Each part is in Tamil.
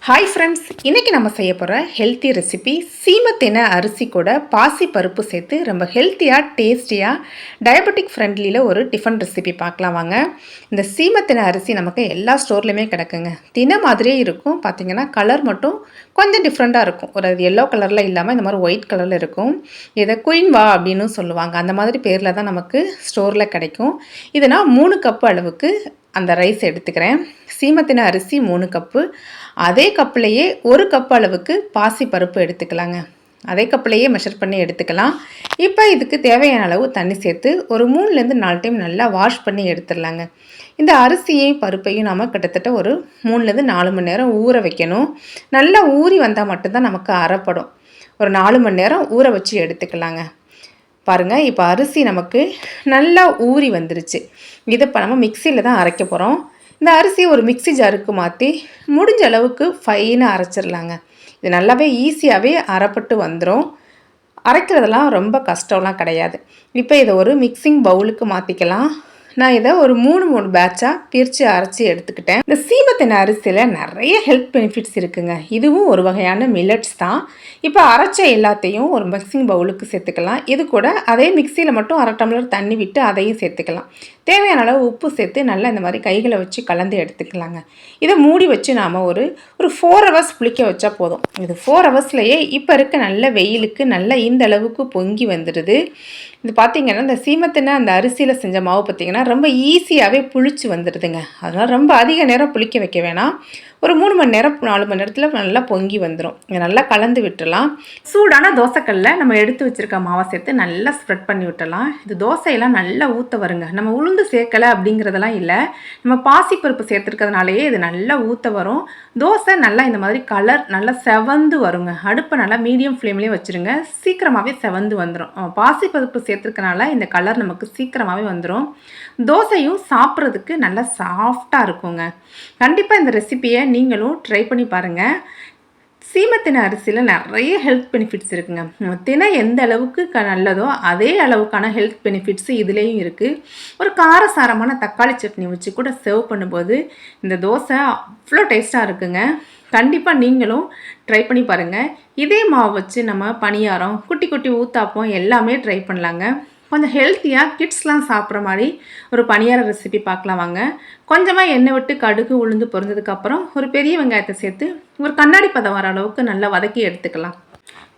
ஹாய் ஃப்ரெண்ட்ஸ், இன்றைக்கி நம்ம செய்ய போகிற ஹெல்த்தி ரெசிபி சீமத்தின அரிசி கூட பாசி பருப்பு சேர்த்து ரொம்ப ஹெல்த்தியாக டேஸ்டியாக டயபெட்டிக் ஃப்ரெண்ட்லியில் ஒரு டிஃபன் ரெசிபி பார்க்கலாம் வாங்க. இந்த சீமத்தின அரிசி நமக்கு எல்லா ஸ்டோர்லையுமே கிடக்குங்க. தின மாதிரியே இருக்கும். பார்த்திங்கன்னா கலர் மட்டும் கொஞ்சம் டிஃப்ரெண்ட்டாக இருக்கும். ஒரு எல்லோ கலரில் இல்லாமல் இந்த மாதிரி ஒயிட் கலரில் இருக்கும். இதை குயின்வா அப்படின்னு சொல்லுவாங்க. அந்த மாதிரி பேரில் தான் நமக்கு ஸ்டோரில் கிடைக்கும். இதை நான் 3 கப்பு அளவுக்கு அந்த ரைஸ் எடுத்துக்கிறேன். சீமத்தின அரிசி 3 கப்பு. அதே கப்புலையே 1 கப் அளவுக்கு பாசி பருப்பு எடுத்துக்கலாங்க. அதே கப்புலையே மெஷர் பண்ணி எடுத்துக்கலாம். இப்போ இதுக்கு தேவையான அளவு தண்ணி சேர்த்து ஒரு 3லேருந்து 4 டைம் நல்லா வாஷ் பண்ணி எடுத்துடலாங்க. இந்த அரிசியையும் பருப்பையும் நம்ம கிட்டத்தட்ட ஒரு 3லேருந்து 4 மணி நேரம் ஊற வைக்கணும். நல்லா ஊறி வந்தால் மட்டும்தான் நமக்கு அரைப்படும். ஒரு 4 மணி நேரம் ஊற வச்சு எடுத்துக்கலாங்க. பாருங்கள், இப்போ அரிசி நமக்கு நல்லா ஊறி வந்துருச்சு. இதை இப்போ நம்ம மிக்சியில் தான் அரைக்க போகிறோம். இந்த அரிசியை ஒரு மிக்சி ஜாருக்கு மாற்றி முடிஞ்ச அளவுக்கு ஃபைனாக அரைச்சிடலாங்க. இது நல்லாவே ஈஸியாகவே அரைப்பட்டு வந்துடும். அரைக்கிறதெல்லாம் ரொம்ப கஷ்டம்லாம் கிடையாது. இப்போ இதை ஒரு மிக்சிங் பவுலுக்கு மாற்றிக்கலாம். நான் இதை ஒரு 3 பேட்சாக பிரித்து அரைச்சி எடுத்துக்கிட்டேன். இந்த சீமத்தின அரிசியில் நிறைய ஹெல்த் பெனிஃபிட்ஸ் இருக்குங்க. இதுவும் ஒரு வகையான மில்லட்ஸ் தான். இப்போ அரைச்ச எல்லாத்தையும் ஒரு மிக்சிங் பவுலுக்கு சேர்த்துக்கலாம். இது கூட அதே மிக்சியில் மட்டும் 1/2 டம்ளர் தண்ணி விட்டு அதையும் சேர்த்துக்கலாம். தேவையான அளவு உப்பு சேர்த்து நல்லா இந்த மாதிரி கைகளை வச்சு கலந்து எடுத்துக்கலாங்க. இதை மூடி வச்சு நாம் ஒரு 4 ஹவர்ஸ் புளிக்க வச்சா போதும். இது 4 ஹவர்ஸ்லேயே இப்போ இருக்க நல்ல வெயிலுக்கு நல்லா இந்த அளவுக்கு பொங்கி வந்துடுது. இது பார்த்திங்கன்னா இந்த சீமத்தின அந்த அரிசியில் செஞ்ச மாவு பார்த்திங்கன்னா ரொம்ப ஈஸியாகவே புளிச்சு வந்துடுதுங்க. அதனால் ரொம்ப அதிக நேரம் புளிக்க வைக்க வேணாம். ஒரு 3 மணி நேரம் 4 மணி நேரத்தில் நல்லா பொங்கி வந்துடும். இதை நல்லா கலந்து விட்டுடலாம். சூடான தோசைக்கல்லில் நம்ம எடுத்து வச்சுருக்க மாவை சேர்த்து நல்லா ஸ்ப்ரெட் பண்ணி விட்டுடலாம். இது தோசையெல்லாம் நல்லா ஊற்ற வருங்க. நம்ம உளுந்து சேர்க்கலை அப்படிங்கிறதெல்லாம் இல்லை. நம்ம பாசிப்பருப்பு சேர்த்துருக்கிறதுனாலேயே இது நல்லா ஊற்ற வரும். தோசை நல்லா இந்த மாதிரி கலர் நல்லா செவந்து வருங்க. அடுப்பை நல்லா மீடியம் ஃப்ளேம்லேயே வச்சுருங்க. சீக்கிரமாகவே செவந்து வந்துடும். பாசிப்பருப்பு சேர்த்துருக்கனால இந்த கலர் நமக்கு சீக்கிரமாகவே வந்துடும். தோசையும் சாப்பிட்றதுக்கு நல்லா சாஃப்டாக இருக்குங்க. கண்டிப்பாக இந்த ரெசிபியை நீங்களும் ட்ரை பண்ணி பாருங்கள். சீமத்தின அரிசியில் நிறைய ஹெல்த் பெனிஃபிட்ஸ் இருக்குங்க. தினை எந்த அளவுக்கு நல்லதோ அதே அளவுக்கான ஹெல்த் பெனிஃபிட்ஸு இதுலேயும் இருக்குது. ஒரு காரசாரமான தக்காளி சட்னி வச்சு கூட சர்வ் பண்ணும்போது இந்த தோசை அவ்வளோ டேஸ்ட்டாக இருக்குங்க. கண்டிப்பாக நீங்களும் ட்ரை பண்ணி பாருங்கள். இதே மாவு வச்சு நம்ம பணியாரம், குட்டி குட்டி ஊத்தாப்பம் எல்லாமே ட்ரை பண்ணலாங்க. கொஞ்சம் ஹெல்த்தியாக கிட்ஸ்லாம் சாப்பிட்ற மாதிரி ஒரு பணியார ரெசிபி பார்க்கலாம் வாங்க. கொஞ்சமாக எண்ணெய் விட்டு கடுகு உளுந்து பொரிஞ்சதுக்கப்புறம் ஒரு பெரிய வெங்காயத்தை சேர்த்து ஒரு கண்ணாடி பதம் வர அளவுக்கு நல்லா வதக்கி எடுத்துக்கலாம்.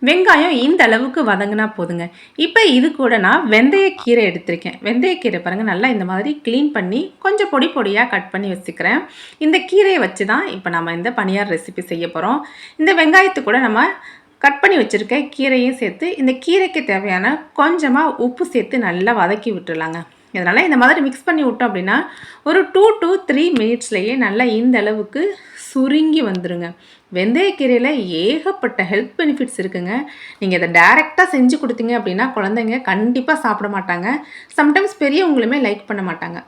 வெங்காயம் இந்த அளவுக்கு வதங்கினா போதுங்க. இப்போ இது கூட நான் வெந்தயக்கீரை எடுத்திருக்கேன். வெந்தயக்கீரை பாருங்கள், நல்லா இந்த மாதிரி க்ளீன் பண்ணி கொஞ்சம் பொடி பொடியாக கட் பண்ணி வச்சுக்கிறேன். இந்த கீரையை வச்சு தான் இப்போ நம்ம இந்த பணியார ரெசிபி செய்ய போகிறோம். இந்த வெங்காயத்து கூட நம்ம கட் பண்ணி வச்சுருக்க கீரையும் சேர்த்து இந்த கீரைக்கு தேவையான கொஞ்சமாக உப்பு சேர்த்து நல்லா வதக்கி விட்டுடலாங்க. இதனால் இந்த மாதிரி மிக்ஸ் பண்ணி விட்டோம் அப்படின்னா ஒரு 2 to 3 மினிட்ஸ்லேயே நல்லா இந்த அளவுக்கு சுருங்கி வந்துடுங்க. வெந்தயக்கீரையில் ஏகப்பட்ட ஹெல்த் பெனிஃபிட்ஸ் இருக்குங்க. நீங்கள் இதை டைரெக்டாக செஞ்சு கொடுத்தீங்க அப்படின்னா குழந்தைங்க கண்டிப்பாக சாப்பிட மாட்டாங்க. சம்டைம்ஸ் பெரியவங்களுமே லைக் பண்ண மாட்டாங்க.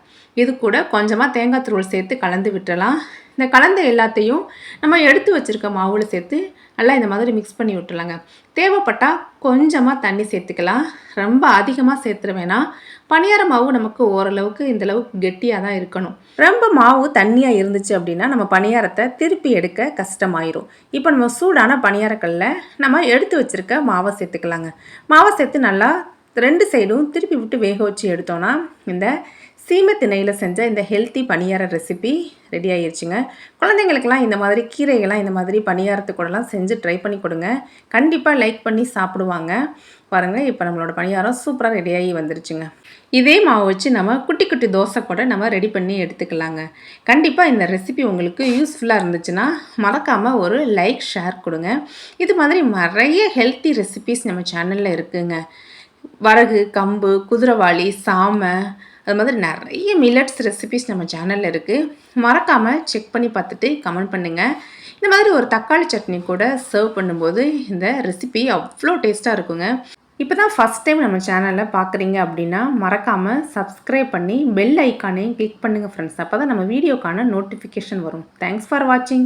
இது கூட கொஞ்சமாக தேங்காய் துருவல் சேர்த்து கலந்து விட்டுறலாம். இந்த கலந்த எல்லாத்தையும் நம்ம எடுத்து வச்சுருக்க மாவில் சேர்த்து நல்லா இந்த மாதிரி மிக்ஸ் பண்ணி விட்டுலாங்க. தேவைப்பட்டால் கொஞ்சமாக தண்ணி சேர்த்துக்கலாம். ரொம்ப அதிகமாக சேர்த்துட வேணாம். பணியார மாவு நமக்கு ஓரளவுக்கு இந்தளவுக்கு கெட்டியாக தான் இருக்கணும். ரொம்ப மாவு தண்ணியாக இருந்துச்சு அப்படின்னா நம்ம பணியாரத்தை திருப்பி எடுக்க கஷ்டமாயிரும். இப்போ நம்ம சூடான பணியாரக்கல்லில் நம்ம எடுத்து வச்சுருக்க மாவை சேர்த்துக்கலாங்க. மாவை சேர்த்து நல்லா 2 சைடும் திருப்பி விட்டு வேக வச்சு எடுத்தோன்னா இந்த சீமத்தினையில் செஞ்ச இந்த ஹெல்த்தி பணியார ரெசிபி ரெடி ஆகிடுச்சுங்க. குழந்தைங்களுக்கெல்லாம் இந்த மாதிரி கீரைகள்லாம் இந்த மாதிரி பணியாரத்து கூடலாம் செஞ்சு ட்ரை பண்ணி கொடுங்க. கண்டிப்பாக லைக் பண்ணி சாப்பிடுவாங்க. பாருங்கள், இப்போ நம்மளோட பணியாரம் சூப்பராக ரெடியாகி வந்துருச்சுங்க. இதே மாவு வச்சு நம்ம குட்டி குட்டி தோசை கூட நம்ம ரெடி பண்ணி எடுத்துக்கலாங்க. கண்டிப்பாக இந்த ரெசிபி உங்களுக்கு யூஸ்ஃபுல்லாக இருந்துச்சுன்னா மறக்காமல் ஒரு லைக், ஷேர் கொடுங்க. இது மாதிரி நிறைய ஹெல்த்தி ரெசிபிஸ் நம்ம சேனலில் இருக்குதுங்க. வரகு, கம்பு, குதிரைவாளி, சாமை, அது மாதிரி நிறைய மில்லட்ஸ் ரெசிபிஸ் நம்ம சேனலில் இருக்குது. மறக்காமல் செக் பண்ணி பார்த்துட்டு கமெண்ட் பண்ணுங்கள். இந்த மாதிரி ஒரு தக்காளி சட்னி கூட சர்வ் பண்ணும்போது இந்த ரெசிபி அவ்வளோ டேஸ்ட்டாக இருக்குங்க. இப்போ தான் ஃபஸ்ட் டைம் நம்ம சேனலில் பார்க்குறீங்க அப்படின்னா மறக்காமல் சப்ஸ்கிரைப் பண்ணி பெல் ஐக்கானையும் கிளிக் பண்ணுங்கள் ஃப்ரெண்ட்ஸ். அப்போ தான் நம்ம வீடியோக்கான நோட்டிஃபிகேஷன் வரும். தேங்க்ஸ் ஃபார் வாட்சிங்.